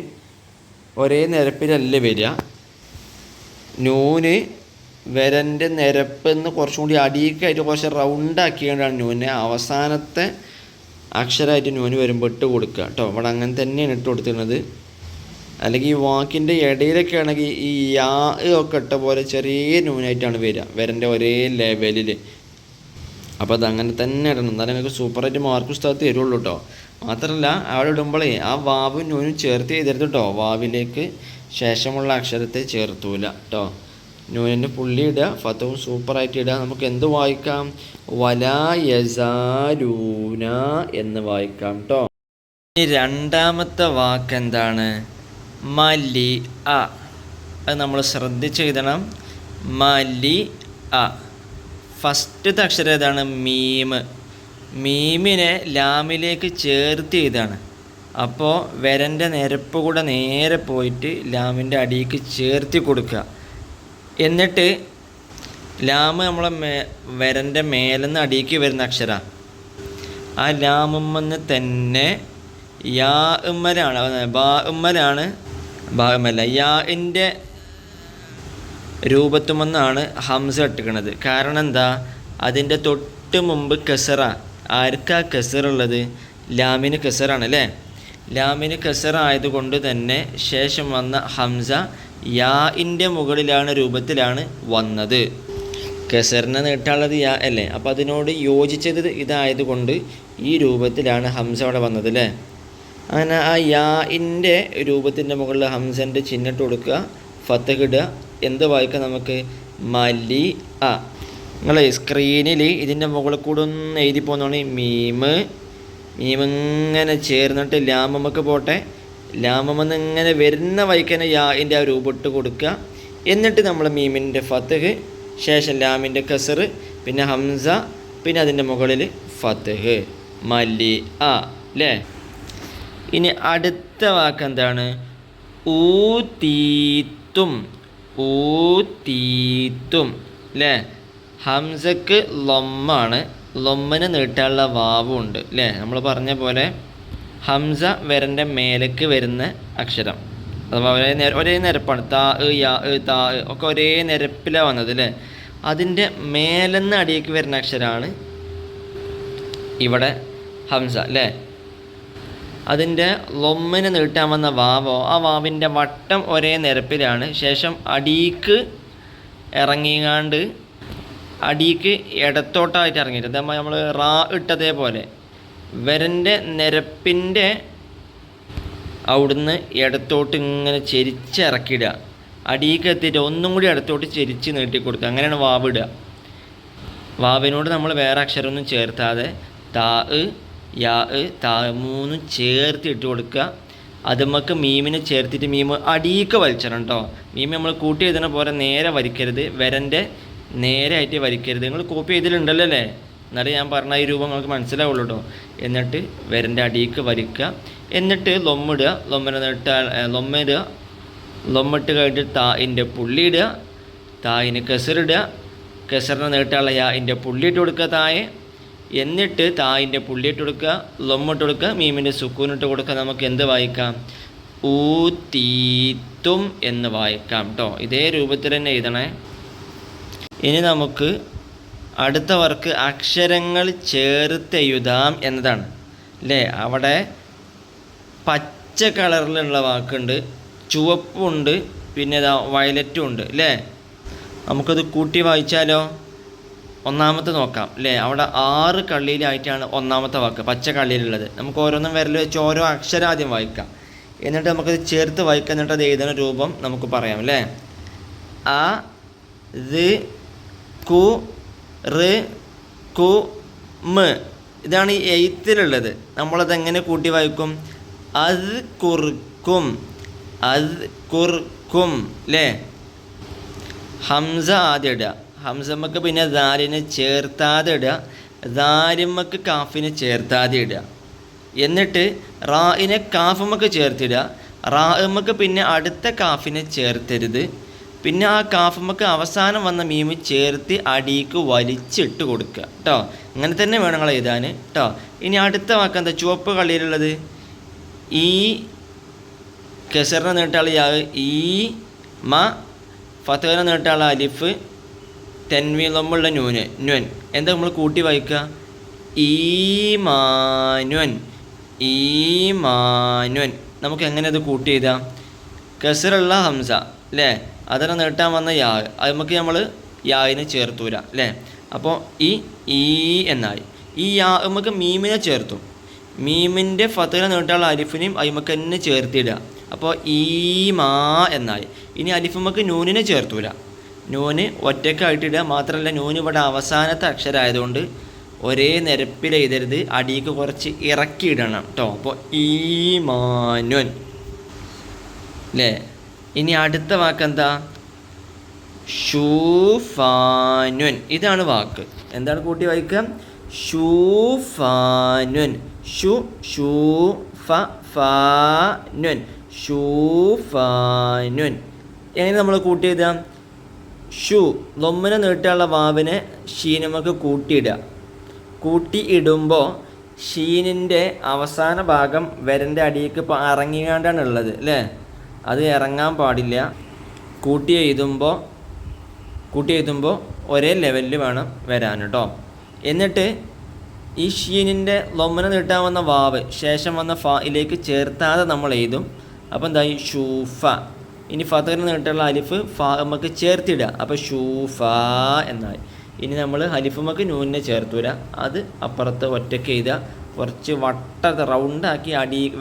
ഒരേ നിരപ്പിലല്ല വരിക. നൂന് വരൻ്റെ നിരപ്പെന്ന് കുറച്ചും കൂടി അടിയിക്കായിട്ട് കുറച്ച് റൗണ്ടാക്കിയാണ് നൂനെ അവസാനത്തെ അക്ഷരമായിട്ട് നൂന് വരുമ്പോൾ ഇട്ട് കൊടുക്കുക കേട്ടോ. ഇവിടെ അങ്ങനെ തന്നെയാണ് ഇട്ട് കൊടുത്തിരുന്നത്. അല്ലെങ്കിൽ ഈ വാക്കിൻ്റെ ഇടയിലൊക്കെ ആണെങ്കിൽ ഈ യാ ഒക്കെ ഇട്ട പോലെ ചെറിയ നൂനായിട്ടാണ് വരിക വരൻ്റെ ഒരേ ലെവലിൽ. അപ്പോൾ അതങ്ങനെ തന്നെ ഇടണം, എന്നാലും നിങ്ങൾക്ക് സൂപ്പറായിട്ട് മാർക്ക് പുസ്തകത്ത് തരുള്ളൂ കേട്ടോ. മാത്രമല്ല അവിടെ ഇടുമ്പോഴേ ആ വാവും നൂനും ചേർത്ത് ചെയ്തരുത് കേട്ടോ. വാവിലേക്ക് ശേഷമുള്ള അക്ഷരത്തെ ചേർത്തൂല കേട്ടോ. നൂനിൻ്റെ പുള്ളി ഇടുക, ഫത്തവും സൂപ്പറായിട്ട് ഇടുക. നമുക്ക് എന്ത് വായിക്കാം? വലാ യസാലൂന എന്ന് വായിക്കാം കേട്ടോ. ഇനി രണ്ടാമത്തെ വാക്ക് എന്താണ്? മലി അ. അത് നമ്മൾ ശ്രദ്ധിച്ച് എഴുതണം. മലി അ. ഫസ്റ്റത്തെ അക്ഷരം ഏതാണ്? മീമ്. മീമിനെ ലാമിലേക്ക് ചേർത്ത് എഴുതാണ്. അപ്പോൾ വരൻ്റെ നിരപ്പ് കൂടെ നേരെ പോയിട്ട് ലാമിൻ്റെ അടിയിലേക്ക് ചേർത്തി കൊടുക്കുക. എന്നിട്ട് ലാമ് നമ്മളെ വരൻ്റെ മേലെന്ന് അടിയിലേക്ക് വരുന്ന അക്ഷര ആ ലാമുമ്മെന്ന് തന്നെ യാ ഉമ്മലാണ്, ബാ ഉമ്മലാണ്, ബാ ഉമ്മല്ല യാൻ്റെ രൂപത്തുമെന്നാണ് ഹംസ ഇട്ടിക്കണത്. കാരണം എന്താ? അതിൻ്റെ തൊട്ട് മുമ്പ് കസറ. ആർക്കാ കസറുള്ളത്? ലാമിന് കസറാണ് അല്ലേ. ലാമിന് കസറ ആയതുകൊണ്ട് തന്നെ ശേഷം വന്ന ഹംസ യാഇൻ്റെ മുകളിലാണ് രൂപത്തിലാണ് വന്നത്. കസറിനെ നീട്ടാനുള്ളത് യാ അല്ലേ. അപ്പോൾ അതിനോട് യോജിച്ചത് ഇതായതുകൊണ്ട് ഈ രൂപത്തിലാണ് ഹംസ അവിടെ വന്നത് അല്ലേ. അങ്ങനെ ആ യാഇൻ്റെ രൂപത്തിൻ്റെ മുകളിൽ ഹംസൻ്റെ ചിഹ്നിട്ട് കൊടുക്കുക, ഫത്തഹ് ഇടുക. എന്ത് വായിക്കാം നമുക്ക്? മലി അ. നിങ്ങൾ സ്ക്രീനിൽ ഇതിൻ്റെ മുകളിൽ കൂടെ ഒന്ന് എഴുതി പോകുന്നതാണ് മീമ്. മീമിങ്ങനെ ചേർന്നിട്ട് ലാമമ്മക്ക് പോട്ടെ. ലാമമെന്ന് ഇങ്ങനെ വരുന്ന വൈക്കനെ യാഇൻ്റെ ആ രൂപം ഇട്ട് കൊടുക്കുക. എന്നിട്ട് നമ്മൾ മീമിൻ്റെ ഫത്തഹ്, ശേഷം ലാമിൻ്റെ കസർ, പിന്നെ ഹംസ, പിന്നെ അതിൻ്റെ മുകളിൽ ഫത്തഹ്. മലി അ അല്ലേ. ഇനി അടുത്ത വാക്ക് എന്താണ്? ഊതീത്തും. ഊതീത്തും അല്ലേ. ഹംസക്ക് ലൊമ്മാണ്, ലൊമ്മന് നീട്ടാനുള്ള വാവും ഉണ്ട് അല്ലേ. നമ്മൾ പറഞ്ഞ പോലെ ഹംസ വരൻ്റെ മേലേക്ക് വരുന്ന അക്ഷരം അഥവാ ഒരേ നിരപ്പാണ്. താ യാ താ ഒക്കെ ഒരേ നിരപ്പിലാണ് വന്നത് അല്ലേ. അതിൻ്റെ മേലെന്ന് അടിയേക്ക് വരുന്ന അക്ഷരമാണ് ഇവിടെ ഹംസ അല്ലേ. അതിൻ്റെ ലൊമ്മിന് നീട്ടാൻ വന്ന വാവോ ആ വാവിൻ്റെ വട്ടം ഒരേ നിരപ്പിലാണ്. ശേഷം അടിക്ക് ഇറങ്ങിങ്ങാണ്ട് അടിക്ക് ഇടത്തോട്ടായിട്ട് ഇറങ്ങിയിട്ട് അതേപോലെ നമ്മൾ റാ ഇട്ടതേപോലെ വരൻ്റെ നിരപ്പിൻ്റെ അവിടുന്ന് ഇടത്തോട്ട് ഇങ്ങനെ ചെരിച്ചിറക്കിയിടുക. അടിക്ക് എത്തിയിട്ട് ഒന്നും കൂടി ഇടത്തോട്ട് ചെരിച്ച് നീട്ടി കൊടുക്കുക. അങ്ങനെയാണ് വാവ് ഇടുക. വാവിനോട് നമ്മൾ വേറെ അക്ഷരമൊന്നും ചേർത്താതെ താ യാ താ മൂന്നും ചേർത്ത് ഇട്ട് കൊടുക്കുക. അത് നമുക്ക് മീമിനെ ചേർത്തിട്ട് മീമ് അടിയിക്ക് വലിച്ചിടണം കേട്ടോ. മീമ് നമ്മൾ കൂട്ടി എഴുതുന്ന പോലെ നേരെ വരിക്കരുത്, വരൻ്റെ നേരെ ആയിട്ട് വരിക്കരുത്. നിങ്ങൾ കോപ്പി ചെയ്തിട്ടുണ്ടല്ലോ അല്ലേ, എന്നാലും ഞാൻ പറഞ്ഞ ഈ രൂപം നിങ്ങൾക്ക് മനസ്സിലാവുള്ളൂ കേട്ടോ. എന്നിട്ട് വരൻ്റെ അടിയിക്ക് വരിക്കുക. എന്നിട്ട് ലൊമ്മിടുക, ലൊമ്മിടുക. ലൊമ്മിട്ട് കഴിഞ്ഞിട്ട് തായിൻ്റെ പുള്ളി ഇടുക, തായിന് കസറിടുക, കസറിനെ നീട്ടാനുള്ള യാൻ്റെ പുള്ളിയിട്ട് കൊടുക്കുക തായെ. എന്നിട്ട് തായിൻ്റെ പുള്ളിയിട്ട് കൊടുക്കുക, ലൊമ്മിട്ട് കൊടുക്കുക, മീമിൻ്റെ സുക്കൂനിട്ട് കൊടുക്കുക. നമുക്ക് എന്ത് വായിക്കാം? ഊതീത്തും എന്ന് വായിക്കാം കേട്ടോ. ഇതേ രൂപത്തിൽ തന്നെ എഴുതണേ. ഇനി നമുക്ക് അടുത്ത വർക്ക് അക്ഷരങ്ങൾ ചേർത്ത് എഴുതാം എന്നതാണ് അല്ലേ. അവിടെ പച്ച കളറിലുള്ള വാക്കുണ്ട്, ചുവപ്പുണ്ട്, പിന്നെ വയലറ്റും ഉണ്ട് അല്ലേ. നമുക്കത് കൂട്ടി വായിച്ചാലോ? ഒന്നാമത്തെ നോക്കാം അല്ലേ. അവിടെ 6 കള്ളിയിലായിട്ടാണ് ഒന്നാമത്തെ വാക്ക് പച്ച കള്ളിയിലുള്ളത്. നമുക്ക് ഓരോന്നും വിരൽ വെച്ച് ഓരോ അക്ഷരം ആദ്യം വായിക്കാം, എന്നിട്ട് നമുക്കത് ചേർത്ത് വായിക്കാം, എന്നിട്ട് അത് എഴുതുന്ന രൂപം നമുക്ക് പറയാം അല്ലേ. അ റ് കു റ് കു മ്, ഇതാണ് ഈ എഴുത്തിലുള്ളത്. നമ്മളത് എങ്ങനെ കൂട്ടി വായിക്കും? അത് കുറുക്കും, അത് കുറുക്കും അല്ലേ. ഹംസ ആദ്യം ഇടുക, ഹംസമ്മക്ക് പിന്നെ ദാലിനെ ചേർത്താതെ ഇടുക, ദാലിമ്മക്ക് കാഫിനെ ചേർത്താതെ ഇടുക. എന്നിട്ട് റായിനെ കാഫുമ്മക്ക് ചേർത്തിടുക, റാമ്മക്ക് പിന്നെ അടുത്ത കാഫിനെ ചേർത്തരുത്. പിന്നെ ആ കാഫുമ്മക്ക് അവസാനം വന്ന മീമ് ചേർത്ത് അടിക്ക് വലിച്ചിട്ട് കൊടുക്കുക കേട്ടോ. അങ്ങനെ തന്നെ വേണം നിങ്ങൾ എഴുതാൻ കേട്ടോ. ഇനി അടുത്ത വാക്ക് എന്താ? ചുവപ്പ് കള്ളിയിലുള്ളത് ഈ കെസറിനെ നീട്ടാള് യാ, ഈ മ, ഫത്തേനെ നീട്ടാള അലിഫ്, തെൻവീലമുള്ള നൂന് ന്വൻ. എന്താ നമ്മൾ കൂട്ടി വായിക്കുക? ഈമാനുൻ, ഈമാനുൻ. നമുക്ക് എങ്ങനെ അത് കൂട്ടി എഴുതാം? കെസറുള്ള ഹംസ അല്ലേ, അതിനെ നീട്ടാൻ വന്ന യാ, അത് നമുക്ക് നമ്മൾ യാവിനെ ചേർത്തൂല അല്ലേ. അപ്പോൾ ഈ എന്നായി. ഈ യാ നമുക്ക് മീമിനെ ചേർത്തു, മീമിൻ്റെ ഫത്തേനെ നീട്ടാനുള്ള അലിഫിനെയും അയിമക്ക് തന്നെ ചേർത്തിടുക. അപ്പോൾ ഈമാ എന്നായി. ഇനി അലിഫുമ്മക്ക് നൂനിനെ ചേർത്തൂല, നൂന് ഒറ്റക്കായിട്ടിടുക. മാത്രമല്ല നൂന് ഇവിടെ അവസാനത്തെ അക്ഷരമായതുകൊണ്ട് ഒരേ നിരപ്പിൽ എഴുതരുത്, അടിക്ക് കുറച്ച് ഇറക്കിയിടണം കേട്ടോ. അപ്പോൾ ഈമാനുൻ അല്ലേ. ഇനി അടുത്ത വാക്ക് എന്താ? ഷൂഫാനുൻ. ഇതാണ് വാക്ക്. എന്താണ് കൂട്ടി വായിക്കുക? ഷൂഫാനുൻ, ഷു ഷൂ ഫ ഫാനുൻ, ഷൂഫാനുൻ. എങ്ങനെ നമ്മൾ കൂട്ടി എഴുതാം? ഷു ലൊമ്മിനെ നീട്ടാനുള്ള വാവിനെ ഷീനുമക്ക് കൂട്ടിയിടുക. കൂട്ടി ഇടുമ്പോൾ ഷീനിൻ്റെ അവസാന ഭാഗം വിരൻ്റെ അടിയിലേക്ക് ഇറങ്ങിക്കാണ്ടാണ് ഉള്ളത് അല്ലേ. അത് ഇറങ്ങാൻ പാടില്ല. കൂട്ടി എഴുതുമ്പോൾ ഒരേ ലെവലിൽ വേണം വരാൻ കേട്ടോ. എന്നിട്ട് ഈ ഷീനിൻ്റെ ലൊമ്മനെ നീട്ടാൻ വന്ന വാവ് ശേഷം വന്ന ഫയിലേക്ക് ചേർത്താതെ നമ്മൾ എഴുതും. അപ്പോൾ എന്തായി? ഷൂഫ. ഇനി ഫതറിന് നീട്ടുള്ള അലിഫ് ഫ നമുക്ക് ചേർത്തിടുക, അപ്പോൾ ഷൂഫ എന്നായി. ഇനി നമ്മൾ ഹലിഫുമക്ക് നൂനിനെ ചേർത്തൂല, അത് അപ്പുറത്ത് ഒറ്റയ്ക്ക് എഴുതുക. കുറച്ച് റൗണ്ടാക്കി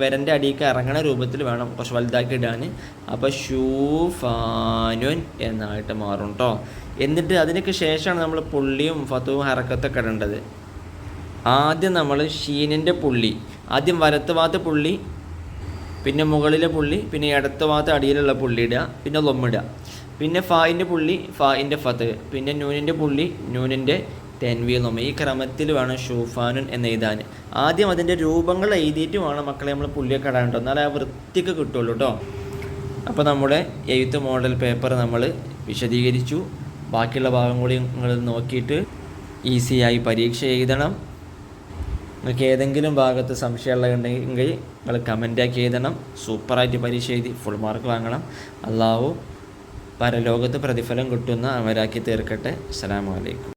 വിരൻ്റെ അടിയിലേക്ക് ഇറങ്ങണ രൂപത്തിൽ വേണം, കുറച്ച് വലുതാക്കി ഇടാൻ. അപ്പോൾ ഷൂഫാനുൻ എന്നായിട്ട് മാറും കേട്ടോ. എന്നിട്ട് അതിനൊക്കെ ശേഷമാണ് നമ്മൾ പുള്ളിയും ഫത്തുവും ഹറക്കത്തൊക്കെ ഇടേണ്ടത്. ആദ്യം നമ്മൾ ഷീനിൻ്റെ പുള്ളി, ആദ്യം വലത്ത് ഭാഗത്ത് പുള്ളി, പിന്നെ മുകളിലെ പുള്ളി, പിന്നെ ഇടത്ത് ഭാഗത്ത് അടിയിലുള്ള പുള്ളി ഇടുക, പിന്നെ ലൊമ്മിടുക. പിന്നെ ഫായിൻ്റെ പുള്ളി, ഫായിൻ്റെ ഫത്ത്, പിന്നെ നൂനിൻ്റെ പുള്ളി, നൂനിൻ്റെ തെൻവീൽ ലൊമ്മ. ഈ ക്രമത്തിൽ വേണം ഷൂഫാനുൻ എന്ന് എഴുതാൻ. ആദ്യം അതിൻ്റെ രൂപങ്ങൾ എഴുതിയിട്ട് വേണം മക്കളെ നമ്മൾ പുള്ളിയൊക്കെ ഇടാൻ കേട്ടോ, എന്നാലേ ആ വൃത്തിക്ക് കിട്ടുള്ളൂ കേട്ടോ. അപ്പോൾ നമ്മുടെ എഴുത്ത് മോഡൽ പേപ്പർ നമ്മൾ വിശദീകരിച്ചു. ബാക്കിയുള്ള ഭാഗം കൂടി നിങ്ങൾ നോക്കിയിട്ട് ഈസിയായി പരീക്ഷ എഴുതണം. നിങ്ങൾക്ക് ഏതെങ്കിലും ഭാഗത്ത് സംശയമുള്ളതുണ്ടെങ്കിൽ നിങ്ങൾ കമൻറ്റാക്കി എഴുതണം. സൂപ്പറായിട്ട് പരീക്ഷ എഴുതി ഫുൾ മാർക്ക് വാങ്ങണം. അല്ലാഹു പരലോകത്ത് പ്രതിഫലം കിട്ടുന്ന അവരാക്കി തീർക്കട്ടെ. അസ്സലാമു അലൈക്കും.